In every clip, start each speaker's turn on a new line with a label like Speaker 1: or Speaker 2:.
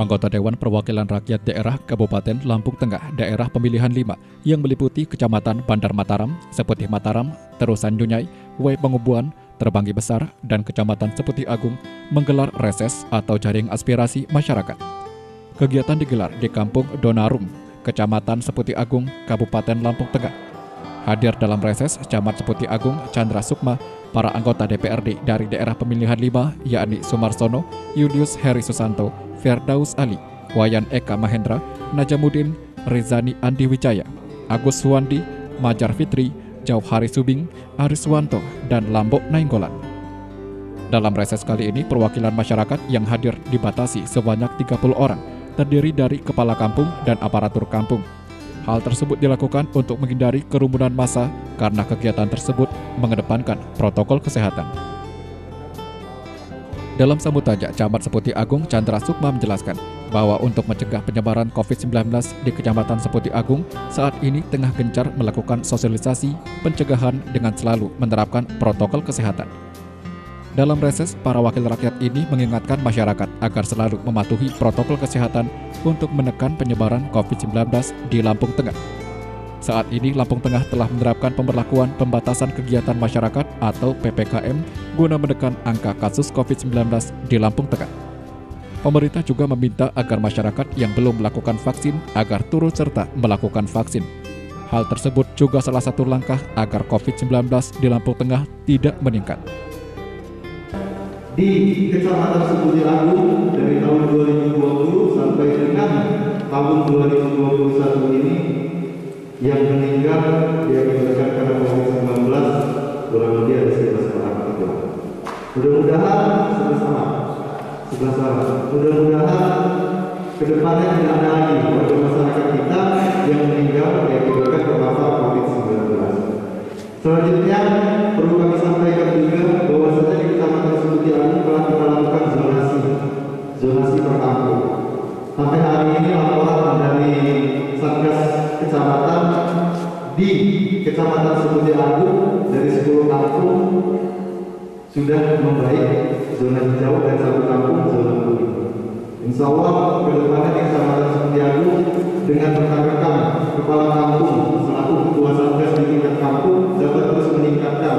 Speaker 1: Anggota Dewan Perwakilan Rakyat Daerah Kabupaten Lampung Tengah, Daerah Pemilihan 5, yang meliputi Kecamatan Bandar Mataram, Seputih Mataram, Terusan Nyunyai, Wai Pengubuan, Terbanggi Besar, dan Kecamatan Seputih Agung menggelar reses atau jaring aspirasi masyarakat. Kegiatan digelar di Kampung Donarum, Kecamatan Seputih Agung, Kabupaten Lampung Tengah. Hadir dalam reses Camat Seputih Agung Chandra Sukma, para anggota DPRD dari Daerah Pemilihan 5, yakni Sumarsono, Julius Heri Susanto, Firdaus Ali, Wayan Eka Mahendra, Najamuddin, Rizani Andi Wijaya, Agus Suwandi, Majar Fitri, Jauhari Subing, Ariswanto, dan Lambok Nainggolan. Dalam reses kali ini, perwakilan masyarakat yang hadir dibatasi sebanyak 30 orang, terdiri dari kepala kampung dan aparatur kampung. Hal tersebut dilakukan untuk menghindari kerumunan massa karena kegiatan tersebut mengedepankan protokol kesehatan. Dalam sambutannya, Camat Seputih Agung Chandra Sukma menjelaskan bahwa untuk mencegah penyebaran COVID-19 di Kecamatan Seputih Agung, saat ini tengah gencar melakukan sosialisasi pencegahan dengan selalu menerapkan protokol kesehatan. Dalam reses, para wakil rakyat ini mengingatkan masyarakat agar selalu mematuhi protokol kesehatan untuk menekan penyebaran COVID-19 di Lampung Tengah. Saat ini, Lampung Tengah telah menerapkan pemberlakuan pembatasan kegiatan masyarakat atau PPKM guna menekan angka kasus COVID-19 di Lampung Tengah. Pemerintah juga meminta agar masyarakat yang belum melakukan vaksin agar turut serta melakukan vaksin. Hal tersebut juga salah satu langkah agar COVID-19 di Lampung Tengah tidak meningkat.
Speaker 2: Di Kecamatan Seputih Agung dari tahun 2020 sampai dengan tahun 2021 ini yang meninggal diakibatkan karena COVID-19 kurang lebih ada 11 orang juga. Mudah-mudahan mudah-mudahan kedepannya tidak ada lagi warga masyarakat kita yang meninggal diakibatkan terpapar COVID-19. Selanjutnya perlu kami sampaikan juga bahwasanya di Kecamatan Seputih Agung telah kita lakukan zonasi per kampung. Sampai hari ini laporan dari Satgas Kecamatan di Kecamatan Seputih Agung dari 10 kampung sudah membaik zona hijau dan 1 kampung zona kuning. Insya Allah ke depannya di Kecamatan Seputih Agung dengan rekan-rekan kepala kampung selaku ketua Satgas di tingkat kampung dapat terus meningkatkan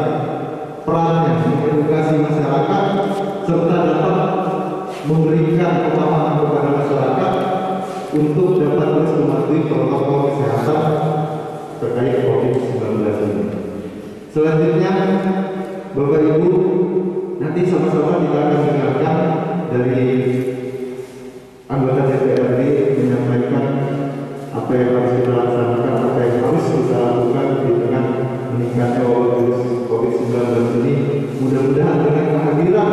Speaker 2: perannya mengedukasi masyarakat serta dapat memberikan pemahaman kepada masyarakat untuk dapat terus mematuhi protokol kesehatan terkait COVID-19 ini. Selanjutnya, Bapak Ibu, nanti sama-sama kita akan dengarkan dari anggota DPRD menyampaikan apa yang harus kita laksanakan, apa yang harus kita lakukan di tengah meningkatnya virus COVID-19 ini. Mudah-mudahan dengan kehadiran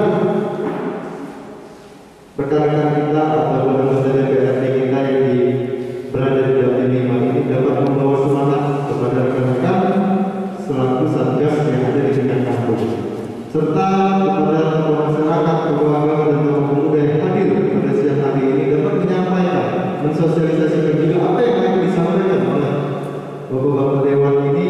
Speaker 2: rekan-rekan kita atau anggota DPRD kita yang berada di dalam ini dapat membawa semangat kepada rekan-rekan selaku Satgas yang ada di tingkat kampung, serta kepada tokoh masyarakat, tokoh agama dan tokoh pemuda yang hadir pada siang hari ini dapat menyampaikan, mensosialisasikan juga apa yang akan disampaikan oleh Bapak-Bapak Dewan ini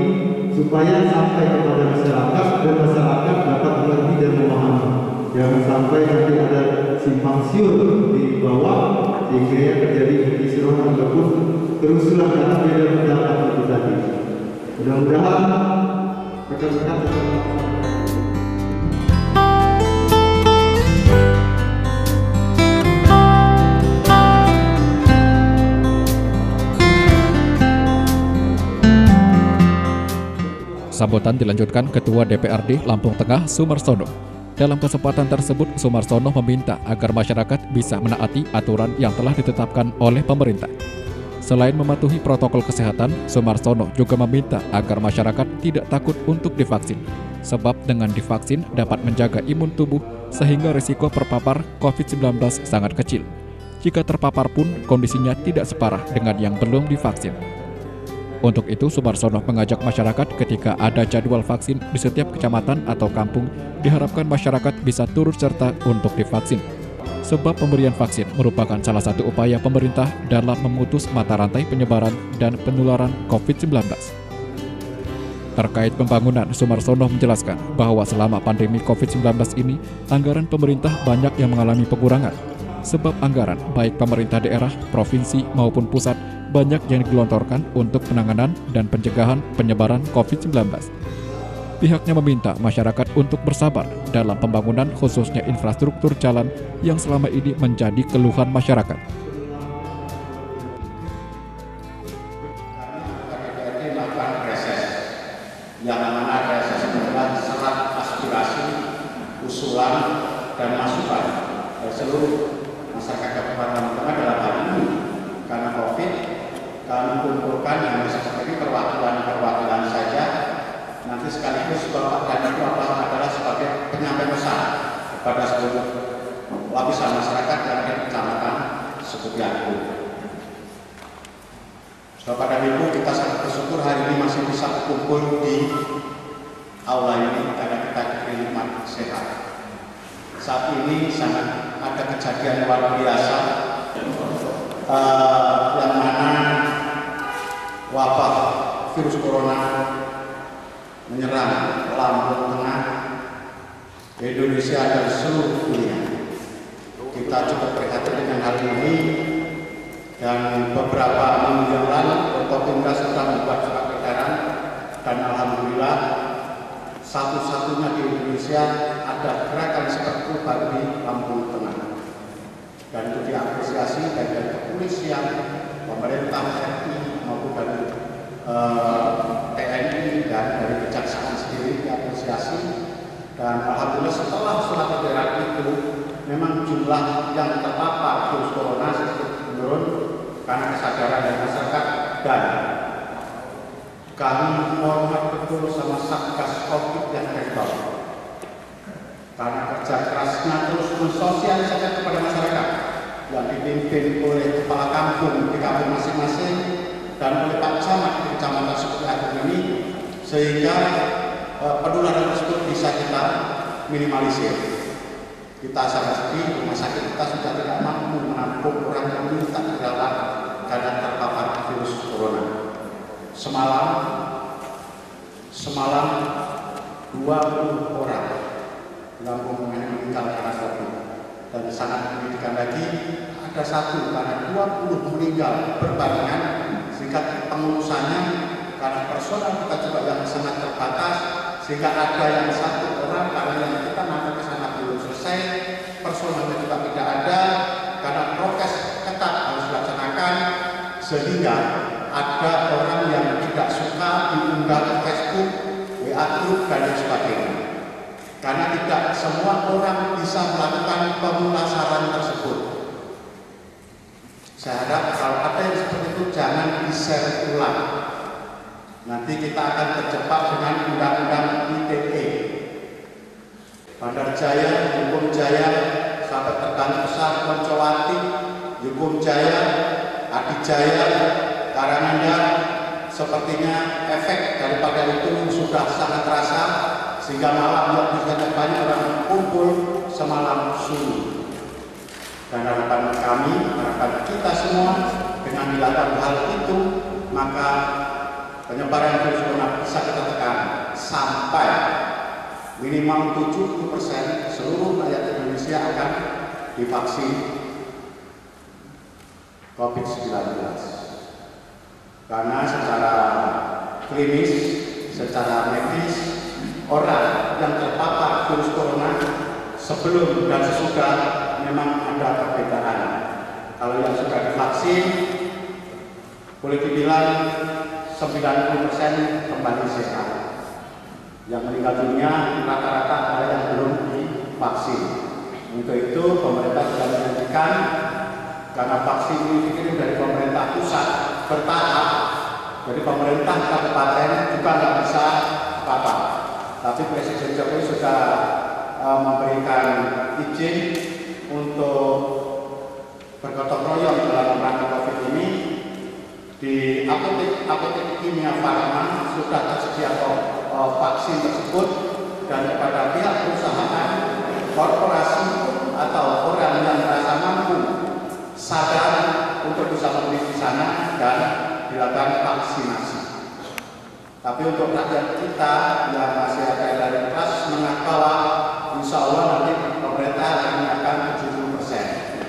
Speaker 2: supaya sampai kepada masyarakat dan masyarakat dapat mengerti dan memahami. Jangan sampai nanti ada simpang siur di bawah sehingga terjadi kisruhan ataupun kerusuhan karena beda pendapat itu tadi. Mudah-mudahan rekan-rekan
Speaker 1: Sambutan dilanjutkan Ketua DPRD Lampung Tengah Sumarsono. Dalam kesempatan tersebut, Sumarsono meminta agar masyarakat bisa menaati aturan yang telah ditetapkan oleh pemerintah. Selain mematuhi protokol kesehatan, Sumarsono juga meminta agar masyarakat tidak takut untuk divaksin, sebab dengan divaksin dapat menjaga imun tubuh sehingga risiko terpapar COVID-19 sangat kecil. Jika terpapar pun, kondisinya tidak separah dengan yang belum divaksin. Untuk itu, Sumarsono mengajak masyarakat ketika ada jadwal vaksin di setiap kecamatan atau kampung, diharapkan masyarakat bisa turut serta untuk divaksin. Sebab pemberian vaksin merupakan salah satu upaya pemerintah dalam memutus mata rantai penyebaran dan penularan COVID-19. Terkait pembangunan, Sumarsono menjelaskan bahwa selama pandemi COVID-19 ini, anggaran pemerintah banyak yang mengalami pengurangan. Sebab anggaran baik pemerintah daerah, provinsi maupun pusat banyak yang digelontorkan untuk penanganan dan pencegahan penyebaran COVID-19. Pihaknya meminta masyarakat untuk bersabar dalam pembangunan khususnya infrastruktur jalan yang selama ini menjadi keluhan masyarakat.
Speaker 3: Yang mana reses adalah serat aspirasi, usulan, dan masukan dari seluruh masyarakat Kabupaten Tengah dalam hal ini karena COVID. Kami kumpulkan yang seperti perwakilan saja. Nanti sekaligus Bapak dan Ibu adalah sebagai penyampaian pesan kepada seluruh lapisan masyarakat yang ada di kecamatan Seputyatu. Bapak dan Ibu, kita sangat bersyukur hari ini masih bisa berkumpul di aula ini karena kita diberi nikmat sehat. Saat ini sangat ada kejadian luar biasa yang mana wabah virus corona menyerang Lampung Tengah, Indonesia dan seluruh dunia. Kita cukup prihatin dengan hal ini. Dan beberapa minggu yang lalu, Forkopimda sudah membuat surat edaran dan alhamdulillah satu-satunya di Indonesia ada gerakan seperti itu baru di Lampung Tengah. Dan itu diapresiasi dari kepolisian, pemerintah RI maupun dari TNI dan dari kejaksaan sendiri diapresiasi. Dan alhamdulillah setelah surat edaran itu memang jumlah yang terpapar virus corona sedikit menurun karena kesadaran dari masyarakat, dan kami hormat betul sama Satgas COVID yang hebat karena kerja kerasnya terus mensosialisasikan kepada masyarakat yang dipimpin oleh kepala kampung di kampung masing-masing dan oleh Pak Camat di Kecamatan Seputyatu ini, sehingga penularan tersebut bisa kita minimalisir. Kita sangat sedih, rumah sakit kita sudah tidak mampu menampung orang yang minta dirawat karena terpapar virus corona. Semalam 20 orang Lampung meninggal karena COVID. Dan sangat menyedihkan lagi, ada satu karena 20 meninggal berbarengan, sehingga pengurusannya karena personal kita juga yang sangat terbatas, sehingga ada yang satu orang karena yang kita nanti ke sana belum selesai, personalnya juga tidak ada karena prokes ketat harus dilaksanakan, sehingga ada orang yang tidak suka diunggah ke Facebook, WA grup dan lain sebagainya. Karena tidak semua orang bisa melakukan pemulasaran tersebut. Saya harap kalau ada yang seperti itu jangan di-share ulang. Nanti kita akan terjebak dengan undang-undang ITE. Bandar Jaya, Hukum Jaya, sampai Terbang Besar, Poncowati, Hukum Jaya, Adijaya, Karanganyar, sepertinya efek daripada itu sudah sangat terasa, sehingga malam yang banyak orang kumpul semalam sunyi. Dan harapan kami, harapan kita semua, dengan dilakukan hal itu, maka penyebaran virus corona bisa kita tekan sampai minimal 70% seluruh rakyat Indonesia akan divaksin COVID-19. Karena secara klinis, secara medis, orang yang terpapar virus corona sebelum dan sesudah memang ada perbedaan. Kalau yang sudah divaksin, boleh dibilang 90% kembali sehat. Yang meninggal dunia rata-rata ada yang belum divaksin. Untuk itu pemerintah sudah menjanjikan, karena vaksin ini dikirim dari pemerintah pusat bertahap, jadi pemerintah kabupaten juga nggak bisa apa-apa. Tapi Presiden Jokowi sudah memberikan izin untuk bergotong royong dalam rangka COVID ini. Di apotek Kimia Farma sudah tersedia vaksin tersebut, dan kepada pihak perusahaan, korporasi atau orang yang merasa mampu sadar untuk bisa membeli di sana dan dilakukan vaksinasi. Tapi untuk rakyat kita yang masih ada dari kelas menengah bawah, insya Allah nanti pemerintah akan 70%.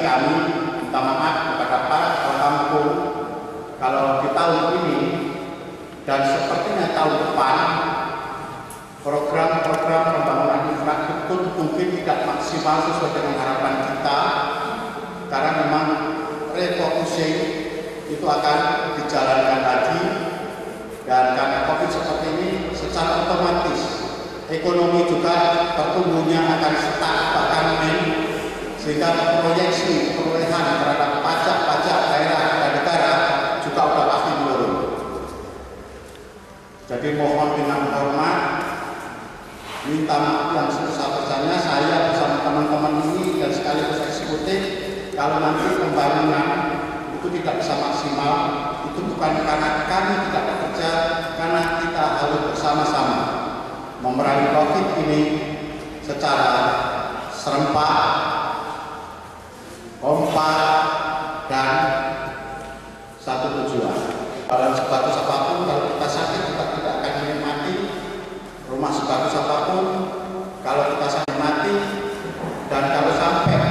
Speaker 3: kami minta maaf kepada para kepala kampung kalau di tahun ini dan sepertinya tahun depan program-program pembangunan infrastruktur mungkin tidak maksimal sesuai dengan harapan kita, karena memang refocusing itu akan dijalankan lagi, dan karena COVID seperti ini secara otomatis ekonomi juga pertumbuhannya akan stuck bahkan sehingga proyeksi perolehan terhadap pajak-pajak daerah dan negara juga sudah pasti menurun. Jadi mohon dengan hormat minta maaf yang sebesar-besarnya saya bersama teman-teman ini dan sekaligus eksekutif kalau nanti pembangunan itu tidak bisa maksimal, itu bukan karena kami tidak bekerja, karena kita harus bersama-sama memerangi COVID ini secara serempak, kompak, dan satu tujuan. Dalam sebagus apapun, kalau kita sakit kita tidak akan menikmati rumah sebagus apapun, kalau kita sakit mati, dan kalau sampai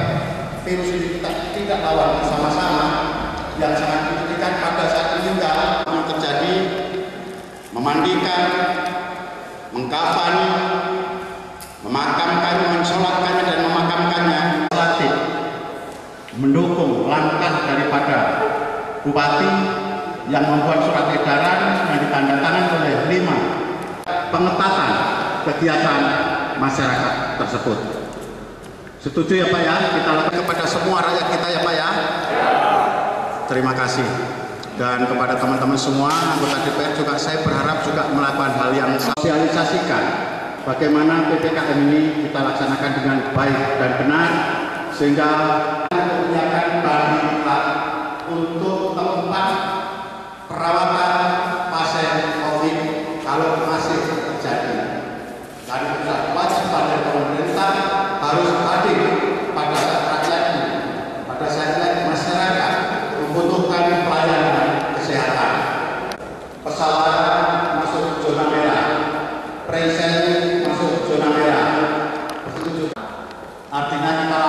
Speaker 3: virus ini kita tidak lawan bersama-sama, yang sangat menyedihkan pada saat meninggal yang terjadi memandikan, mengkafani, memakamkannya, mensolatkannya dan memakamkannya. Mendukung langkah daripada Bupati yang membuat surat edaran yang ditandatangani oleh 5 pengetatan kegiatan masyarakat tersebut. Setuju ya Pak ya? Kita lakukan kepada semua rakyat kita ya Pak ya? Terima kasih. Dan kepada teman-teman semua anggota DPR juga saya berharap juga melakukan hal yang sosialisasikan bagaimana PPKM ini kita laksanakan dengan baik dan benar, sehingga menyediakan bahan untuk tempat perawatan pasien COVID kalau masih terjadi. Dan kewajiban dari pemerintah harus hadir pada rakyatnya, pada saat masyarakat membutuhkan pelayanan kesehatan. Pesawat masuk zona merah, present masuk zona merah. Artinya kita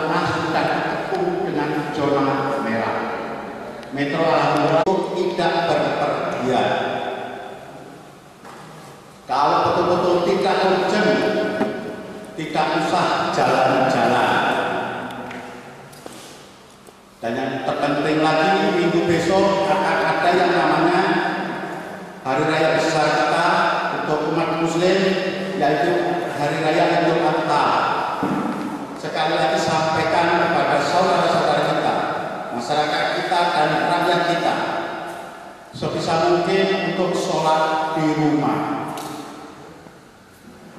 Speaker 3: masuk dan berkepung dengan zona merah. Metro alhamdulillah tidak berpergian. Kalau betul-betul tidak urgent, tidak usah jalan-jalan. Dan yang terpenting lagi, minggu besok akan ada yang namanya Hari Raya Besar kita untuk umat Muslim, yaitu Hari Raya Idul Adha. Sekali lagi sampaikan kepada saudara-saudara kita, masyarakat kita dan rakyat kita, sebisa mungkin untuk sholat di rumah.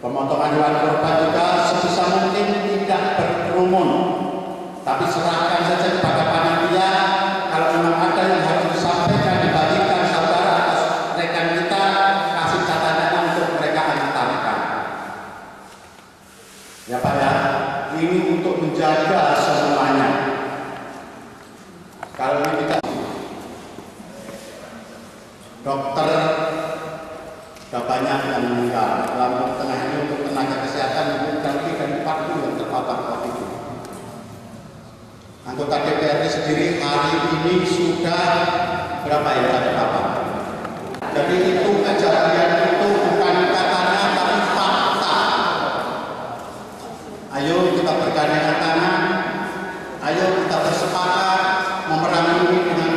Speaker 3: Pemotongan hewan kurban juga sebisa mungkin tidak berkerumun, tapi serahkan saja kepada panitia. Kalau memang ada yang harus disampaikan, dibagikan saudara atau rekan kita, kasih catatannya untuk mereka antarkan. Ya Pak ya, ini untuk menjaga semuanya. Kalau ini kita dokter sudah banyak yang meninggal. Lampung Tengah ini untuk tenaga kesehatan mungkin lebih dari 40 yang terpapar COVID. Anggota DPRD sendiri hari ini sudah berapa yang terpapar? Jadi itu kejadian itu bukan katanya tapi fakta. Ayo kita bergandengan tangan, ayo kita bersepakat memerangi ini dengan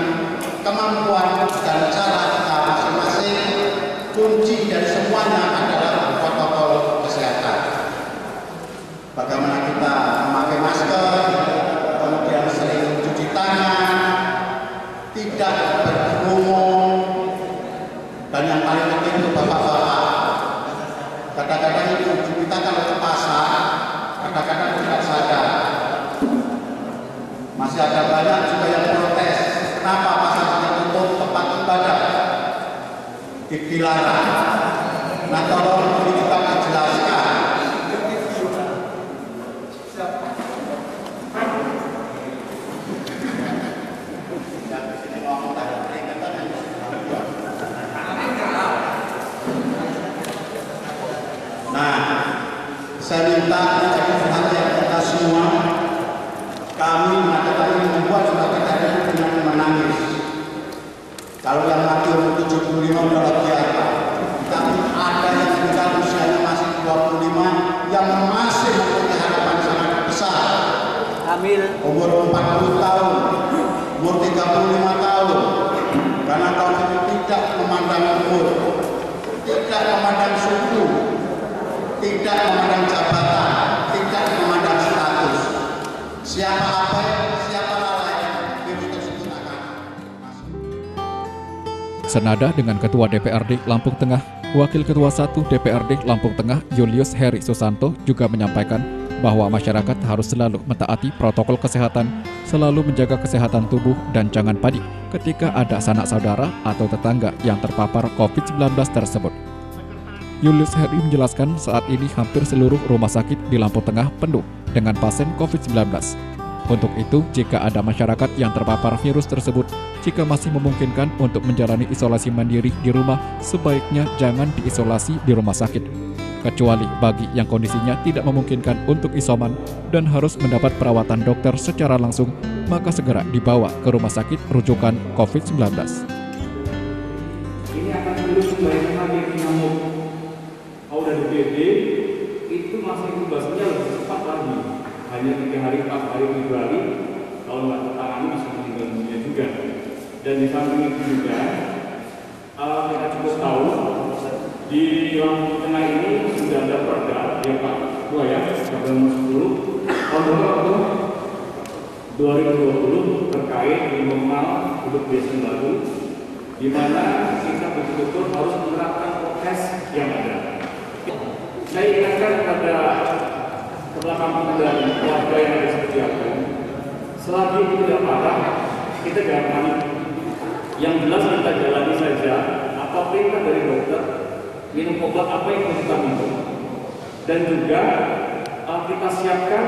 Speaker 3: kemampuan dan cara kita masing-masing. Kunci dari semuanya adalah protokol kesehatan. Bagaimana kita memakai masker, kemudian sering mencuci tangan, tidak berkerumun, dan yang paling penting itu bapak-bapak. Kadang-kadang itu kita kalau ke pasar, kadang-kadang tidak sadar. Masih ada banyak juga yang protes. Kenapa pasar ditutup, tempat ibadah dilarang? Nah, tolong ini kita dijelaskan. Nah, saya minta menjadi perhatian kita semua. Kami mengatakan juga tidak ada dengan menangis. Kalau yang mati umur 75 udah lagi apa? Tapi ada yang tinggal usianya masih 25 yang masih mempunyai harapan sangat besar.
Speaker 4: Hamil.
Speaker 3: Umur 40 tahun, umur 35 tahun. Karena COVID itu tidak memandang umur, tidak memandang suku, tidak memandang jabatan, tidak memandang status. Siapa apa, siapa lalai, virus tersebut akan masuk.
Speaker 1: Senada dengan Ketua DPRD Lampung Tengah, Wakil Ketua 1 DPRD Lampung Tengah Julius Heri Susanto juga menyampaikan bahwa masyarakat harus selalu mentaati protokol kesehatan, selalu menjaga kesehatan tubuh dan jangan panik ketika ada sanak saudara atau tetangga yang terpapar COVID-19 tersebut. Julius Heri menjelaskan saat ini hampir seluruh rumah sakit di Lampung Tengah penuh dengan pasien COVID-19. Untuk itu, jika ada masyarakat yang terpapar virus tersebut, jika masih memungkinkan untuk menjalani isolasi mandiri di rumah, sebaiknya jangan diisolasi di rumah sakit. Kecuali bagi yang kondisinya tidak memungkinkan untuk isoman dan harus mendapat perawatan dokter secara langsung, maka segera dibawa ke rumah sakit rujukan COVID-19.
Speaker 5: Ini akan terus banyak lagi nyamuk. Kalau dari BD itu masih inkubasinya lebih cepat lagi. Hanya 3 hari, 4 hari, 7 hari. Kalau nggak tertangani bisa meninggal dunia juga. Dan di samping itu juga kita cukup tahu di Lampung Tengah ini sudah ada perda ya Pak Ketua ya, Perda nomor 10 tahun 2020 terkait normal hidup biasa baru, di mana kita betul-betul harus menerapkan prokes yang ada. Saya ingatkan pada kepala kampung dan warga yang ada seperti aku, selagi itu tidak parah, kita jangan panik. Yang jelas kita jalani saja apa perintah dari dokter, minum obat apa yang harus kita minum, dan juga kita siapkan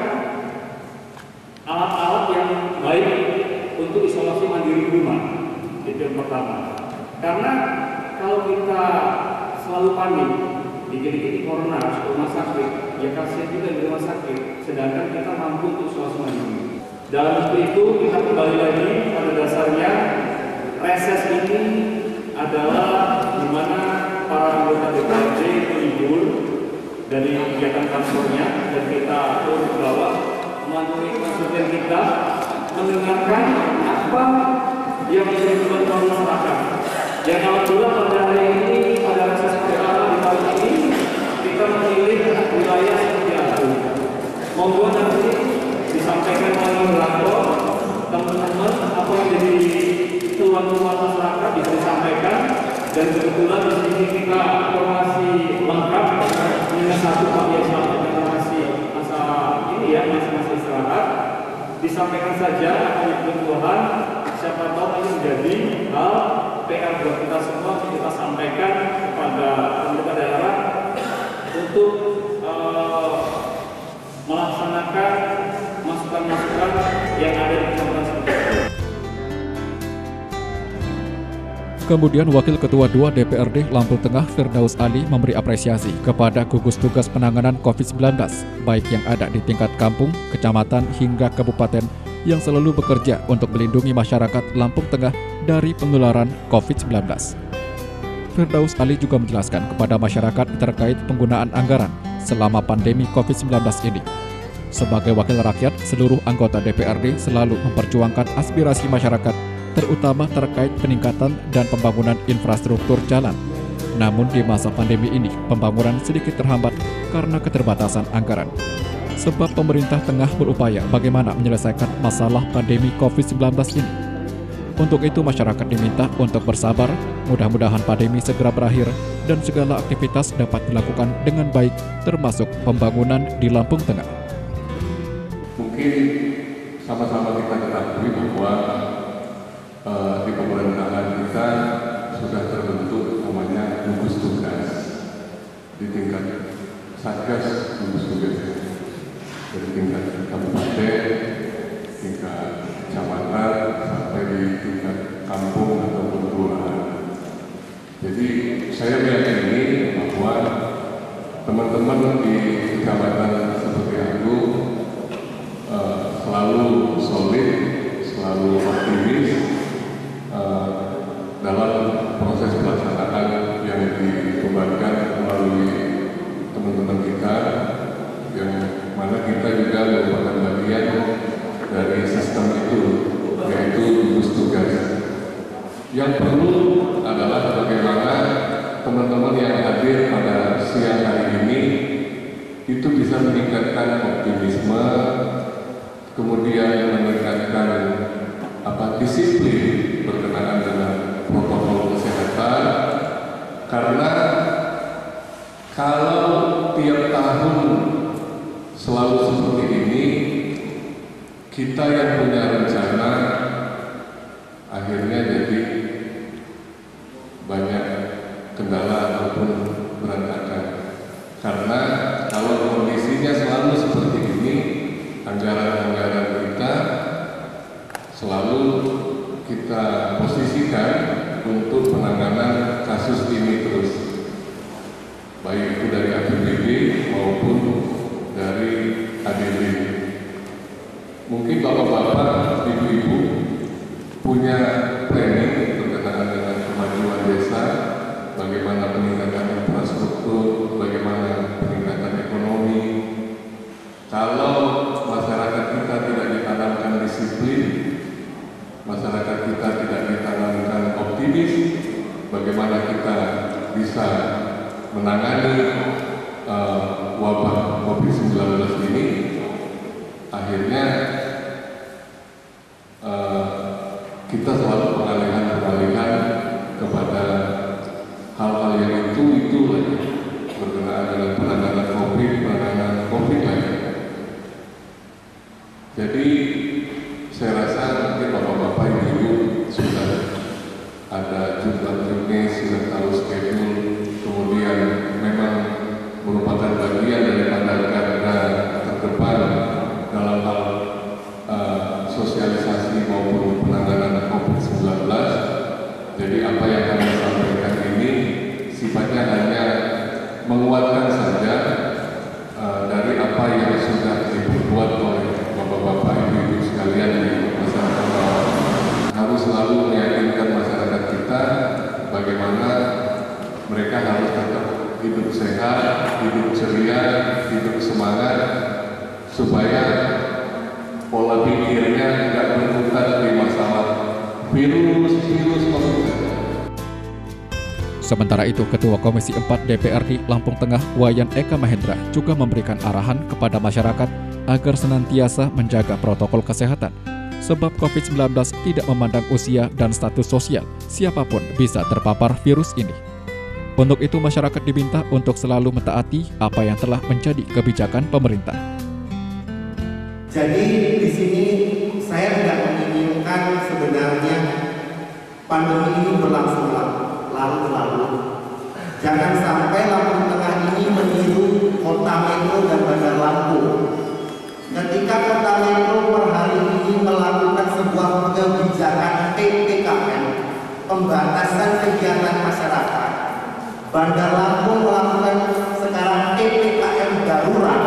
Speaker 5: alat-alat yang baik untuk isolasi mandiri di rumah. Itu yang pertama. Karena kalau kita selalu panik, dikit-dikit di corona harus ke rumah sakit, ya kasihan juga di rumah sakit, sedangkan kita mampu untuk isolasi mandiri. Dalam itu kita kembali lagi pada dasarnya, reses ini adalah di mana para anggota DPRD itu libur dari kegiatan kantornya, dan kita turun ke bawah memantui konstituen kita, mendengarkan apa yang menjadi kebutuhan masyarakat. Yang alhamdulillah pada hari ini, pada reses PKL di tahun ini, kita memilih wilayah seperti itu. Monggo nanti disampaikan oleh moderator, teman-teman apa yang jadi keluhan-keluhan masyarakat bisa disampaikan. Dan kebetulan di sini kita informasi lengkap dengan satu Pak Yesal informasi masa ini ya, masa istirahat, disampaikan saja apa yang kebutuhan, siapa tahu ini menjadi hal PR buat kita semua, kita sampaikan kepada pemerintah daerah untuk melaksanakan masukan-masukan yang ada di Kecamatan seperti itu.
Speaker 1: Kemudian Wakil Ketua 2 DPRD Lampung Tengah Firdaus Ali memberi apresiasi kepada gugus tugas penanganan COVID-19, baik yang ada di tingkat kampung, kecamatan, hingga kabupaten yang selalu bekerja untuk melindungi masyarakat Lampung Tengah dari penularan COVID-19. Firdaus Ali juga menjelaskan kepada masyarakat terkait penggunaan anggaran selama pandemi COVID-19 ini. Sebagai wakil rakyat, seluruh anggota DPRD selalu memperjuangkan aspirasi masyarakat, terutama terkait peningkatan dan pembangunan infrastruktur jalan. Namun di masa pandemi ini, pembangunan sedikit terhambat karena keterbatasan anggaran. Sebab pemerintah tengah berupaya bagaimana menyelesaikan masalah pandemi COVID-19 ini. Untuk itu masyarakat diminta untuk bersabar, mudah-mudahan pandemi segera berakhir dan segala aktivitas dapat dilakukan dengan baik, termasuk pembangunan di Lampung Tengah.
Speaker 6: Mungkin sama-sama kita ketahui bahwa di pemerintahan kita sudah terbentuk namanya gugus tugas di tingkat satgas, gugus tugas dari tingkat kabupaten, tingkat kecamatan, sampai di tingkat kampung ataupun kelurahan. Jadi saya meyakini bahwa teman-teman di kecamatan seperti aku selalu solid, selalu optimis dalam proses pelaksanaan yang dikembangkan melalui teman-teman kita, yang mana kita juga merupakan bagian dari sistem itu, yaitu gugus tugas. Yang perlu adalah bagaimana teman-teman yang hadir pada siang hari ini itu bisa meningkatkan optimisme, kemudian meningkatkan disiplin berkenaan dengan protokol kesehatan, karena kalau tiap tahun selalu seperti ini, kita yang punya rencana akhirnya jadi banyak kendala ataupun berantakan. Karena kalau kondisinya selalu seperti ini, anggaran-anggaran kita selalu kita posisikan untuk penanganan kasus ini terus, baik itu dari APBD maupun dari ADB. Mungkin bapak-bapak, ibu-ibu punya planning berkenaan dengan kemajuan desa, bagaimana peningkatan infrastruktur, bagaimana peningkatan ekonomi. Kalau masyarakat kita tidak ditanamkan disiplin, masyarakat kita tidak ditanamkan optimis, bagaimana kita bisa menangani wabah COVID-19 ini, akhirnya kita selalu pengalihan kepada hal-hal yang itu lagi berkenaan dengan penanganan COVID lagi. Jadi saya rasa nanti bapak-bapak ibu sudah ada jumlah-jumlah, sudah tahu schedule, kemudian memang merupakan bagian daripada garda terdepan dalam hal sosialisasi maupun penanganan COVID-19. Jadi apa yang kami sampaikan ini sifatnya hanya menguatkan saja dari apa yang sudah dibuat oleh bapak-bapak ibu-ibu sekalian di masyarakat bawah. Harus selalu meyakinkan masyarakat kita bagaimana mereka harus tetap hidup sehat, hidup ceria, hidup semangat, supaya pola pikirnya tidak berkutat di masalah virus COVID.
Speaker 1: Sementara itu, Ketua Komisi 4 DPRD Lampung Tengah, Wayan Eka Mahendra, juga memberikan arahan kepada masyarakat agar senantiasa menjaga protokol kesehatan, sebab COVID-19 tidak memandang usia dan status sosial, siapapun bisa terpapar virus ini. Untuk itu, masyarakat diminta untuk selalu mentaati apa yang telah menjadi kebijakan pemerintah.
Speaker 4: Jadi di sini saya tidak menginginkan sebenarnya pandemi ini berlangsung lalu. Jangan sampai Lampung Tengah ini meniru kota metro dan Bandar Lampung. Ketika kota metro per hari ini melakukan sebuah kebijakan PPKM, pembatasan kegiatan masyarakat, Bandar Lampung melakukan sekarang PPKM darurat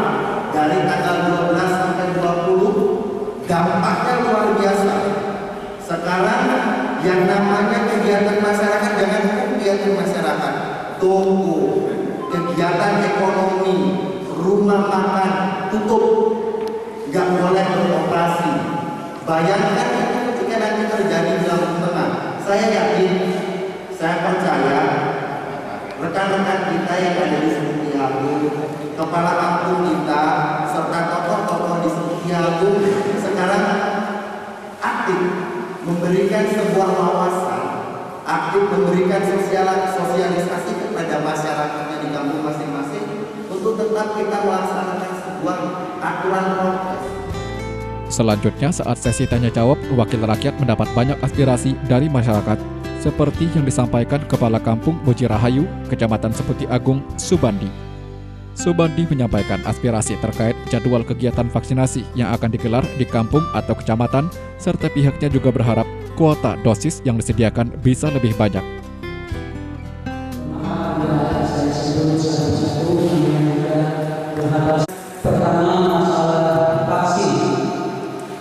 Speaker 4: dari tanggal 12 sampai 20, dampaknya luar biasa. Sekarang yang namanya kegiatan masyarakat, jangan kegiatan masyarakat, toko, kegiatan ekonomi, rumah makan tutup, nggak boleh beroperasi. Bayangkan itu ketika nanti terjadi di Lampung Tengah. Saya yakin, saya percaya rekan-rekan kita yang ada di Semuti-Agung, kepala kampung kita, serta tokoh-tokoh di Semuti-Agung sekarang aktif memberikan sebuah wawasan, aktif memberikan sosialisasi kepada masyarakatnya di kampung masing-masing untuk tetap kita melaksanakan sebuah aturan prokes.
Speaker 1: Selanjutnya, saat sesi tanya jawab, wakil rakyat mendapat banyak aspirasi dari masyarakat, seperti yang disampaikan Kepala Kampung Muji Rahayu, Kecamatan Seputi Agung, Subandi. Subandi menyampaikan aspirasi terkait jadwal kegiatan vaksinasi yang akan digelar di kampung atau kecamatan, serta pihaknya juga berharap kuota dosis yang disediakan bisa lebih banyak.
Speaker 7: Pertama, masalah vaksin.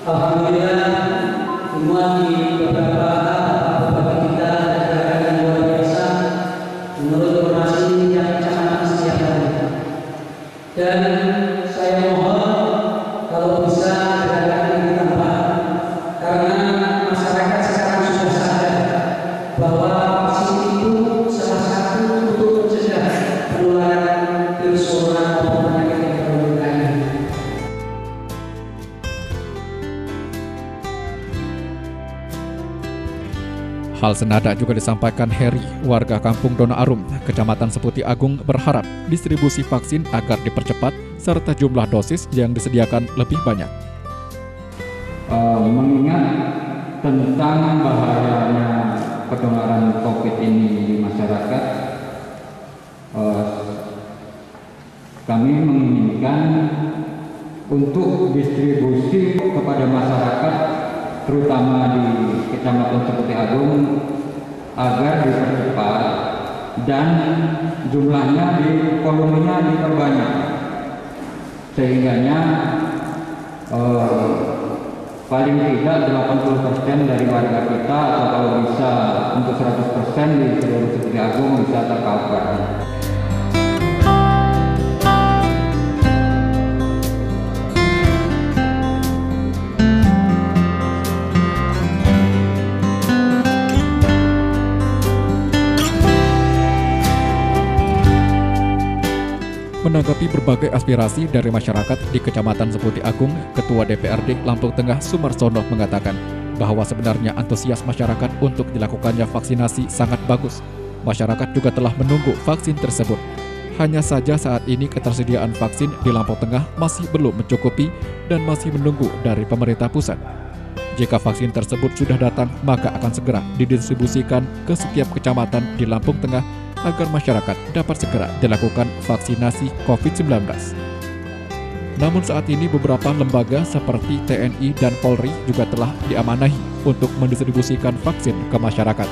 Speaker 7: Alhamdulillah semua menurut informasi yang Kecamatan Setiabudi. Dan saya mohon kalau bisa gerakan ini ditambah, karena masyarakat sekarang sudah sadar bahwa vaksin itu salah satu untuk mencegah penularan virus corona maupun penyakit yang baru lain.
Speaker 1: Hal senada juga disampaikan Heri, warga Kampung Dona Arum, Kecamatan Seputi Agung berharap distribusi vaksin agar dipercepat serta jumlah dosis yang disediakan lebih banyak.
Speaker 8: Mengingat tentang bahayanya penularan COVID ini di masyarakat, kami menginginkan untuk distribusi kepada masyarakat terutama di Kecamatan Seputi Agung agar dipercepat dan jumlahnya volumenya diperbanyak, sehingganya paling tidak 80% dari warga kita, atau kalau bisa untuk 100% di seluruh Seputi Agung bisa tercover.
Speaker 1: Menanggapi berbagai aspirasi dari masyarakat di Kecamatan Seputi Agung, Ketua DPRD Lampung Tengah Sumarsono mengatakan bahwa sebenarnya antusias masyarakat untuk dilakukannya vaksinasi sangat bagus. Masyarakat juga telah menunggu vaksin tersebut. Hanya saja saat ini ketersediaan vaksin di Lampung Tengah masih belum mencukupi dan masih menunggu dari pemerintah pusat. Jika vaksin tersebut sudah datang, maka akan segera didistribusikan ke setiap kecamatan di Lampung Tengah agar masyarakat dapat segera dilakukan vaksinasi COVID-19. Namun saat ini beberapa lembaga seperti TNI dan Polri juga telah diamanahi untuk mendistribusikan vaksin ke masyarakat.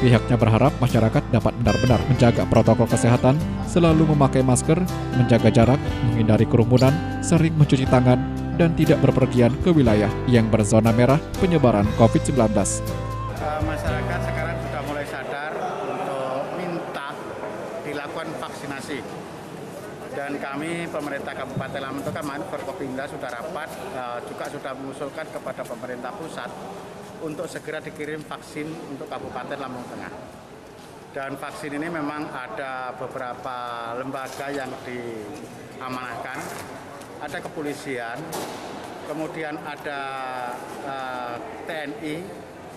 Speaker 1: Pihaknya berharap masyarakat dapat benar-benar menjaga protokol kesehatan, selalu memakai masker, menjaga jarak, menghindari kerumunan, sering mencuci tangan, dan tidak berpergian ke wilayah yang berzona merah penyebaran COVID-19.
Speaker 3: Masyarakat sekarang sudah mulai sadar untuk minta dilakukan vaksinasi. Dan kami pemerintah Kabupaten Lampung Tengah kemarin Forkopimda sudah rapat, juga sudah mengusulkan kepada pemerintah pusat untuk segera dikirim vaksin untuk Kabupaten Lampung Tengah. Dan vaksin ini memang ada beberapa lembaga yang diamanahkan, ada kepolisian, kemudian ada TNI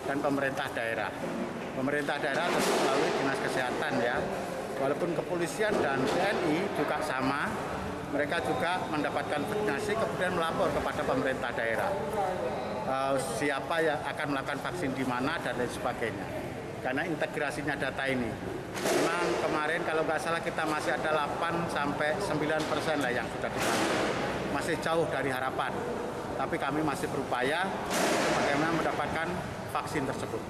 Speaker 3: dan pemerintah daerah. Pemerintah daerah tentu melalui dinas kesehatan ya. Walaupun kepolisian dan TNI juga sama, mereka juga mendapatkan vaksinasi kemudian melapor kepada pemerintah daerah. Siapa yang akan melakukan vaksin di mana dan lain sebagainya. Karena integrasinya data ini. Memang kemarin kalau nggak salah kita masih ada 8-9% lah yang sudah divaksin. Masih jauh dari harapan. Tapi kami masih berupaya bagaimana mendapatkan vaksin tersebut.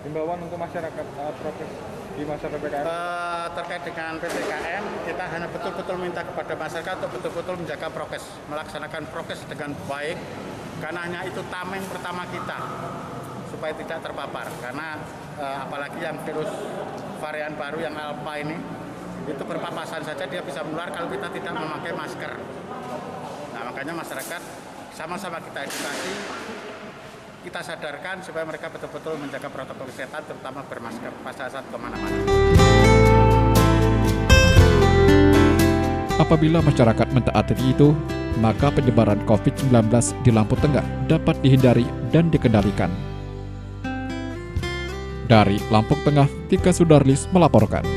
Speaker 9: Himbauan untuk masyarakat prokes di masa PPKM?
Speaker 3: Terkait dengan PPKM, kita hanya betul-betul minta kepada masyarakat untuk betul-betul menjaga prokes, melaksanakan prokes dengan baik, karena hanya itu tameng pertama kita supaya tidak terpapar. Karena apalagi yang virus varian baru yang Alpha ini, itu berpapasan saja dia bisa menular kalau kita tidak memakai masker. Nah makanya masyarakat sama-sama kita edukasi, kita sadarkan supaya mereka betul-betul menjaga protokol kesehatan, terutama bermasker pada saat kemana-mana.
Speaker 1: Apabila masyarakat mentaati itu, maka penyebaran COVID-19 di Lampung Tengah dapat dihindari dan dikendalikan. Dari Lampung Tengah, Tika Sudarlis melaporkan.